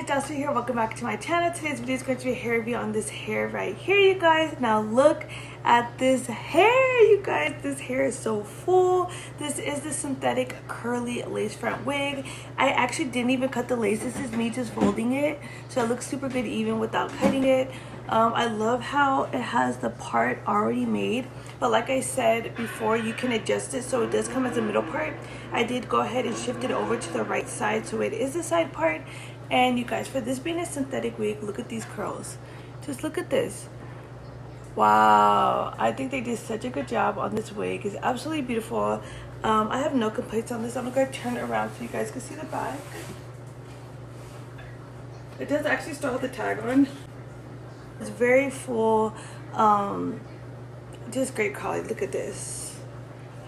guys, Dassah here. Welcome back to my channel. Today's video is going to be a hair review on this hair right here, you guys. Now look at this hair, you guys. This hair is so full. This is the synthetic curly lace front wig. I actually didn't even cut the lace. This is me just folding it, so it looks super good even without cutting it. I love how it has the part already made, but like I said before, you can adjust it so it does come as a middle part. I did go ahead and shift it over to the right side, so it is the side part. And you guys, for this being a synthetic wig, look at these curls. Just look at this. Wow, I think they did such a good job on this wig. It's absolutely beautiful. I have no complaints on this. I'm gonna turn it around so you guys can see the back. It does actually still have the tag on. It's very full, just great quality. Look at this.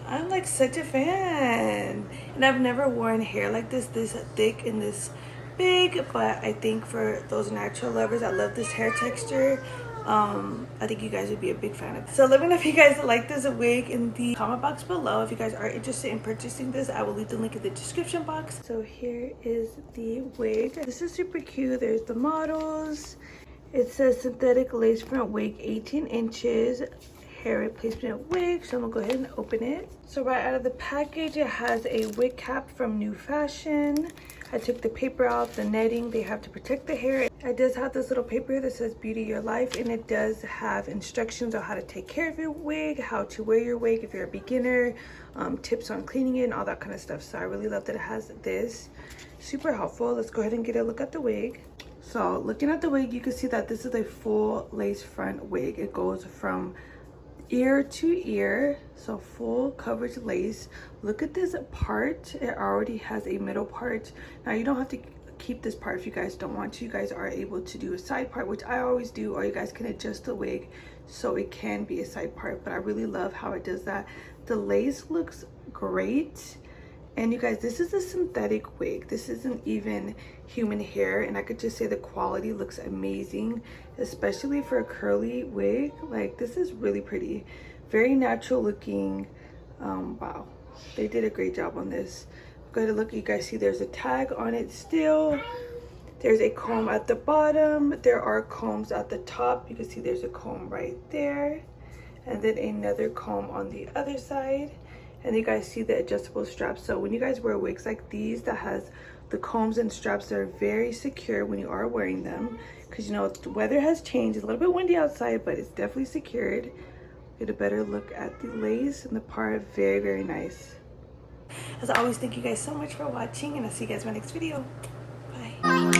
I'm like such a fan, and I've never worn hair like this thick and this big, but I think for those natural lovers that love this hair texture, I think you guys would be a big fan of this. So let me know if you guys like this wig in the comment box below. If you guys are interested in purchasing this, I will leave the link in the description box. So here is the wig. This is super cute. There's the models. It says synthetic lace front wig, 18 inches, hair replacement wig. So I'm gonna go ahead and open it. So right out of the package, it has a wig cap from New Fashion. I took the paper out, the netting they have to protect the hair. It does have this little paper that says Beauty Your Life, and it does have instructions on how to take care of your wig, how to wear your wig if you're a beginner, tips on cleaning it and all that kind of stuff. So I really love that it has this. Super helpful. Let's go ahead and get a look at the wig. So looking at the wig, you can see that this is a full lace front wig. It goes from ear to ear, so full coverage lace. Look at this part. It already has a middle part. Now you don't have to keep this part if you guys don't want to. You guys are able to do a side part, which I always do, or you guys can adjust the wig so it can be a side part, but I really love how it does that. The lace looks great. And you guys, this is a synthetic wig. This isn't even human hair, and I could just say the quality looks amazing, especially for a curly wig. Like, this is really pretty, very natural looking. Wow, they did a great job on this. Go ahead and look. You guys see there's a tag on it still. There's a comb at the bottom. There are combs at the top. You can see there's a comb right there, and then another comb on the other side. And you guys see the adjustable straps. So when you guys wear wigs like these that has the combs and straps, that are very secure when you are wearing them, because you know the weather has changed. It's a little bit windy outside, but it's definitely secured. Get a better look at the lace and the part. Very, very nice. As always, thank you guys so much for watching, and I'll see you guys in my next video. Bye.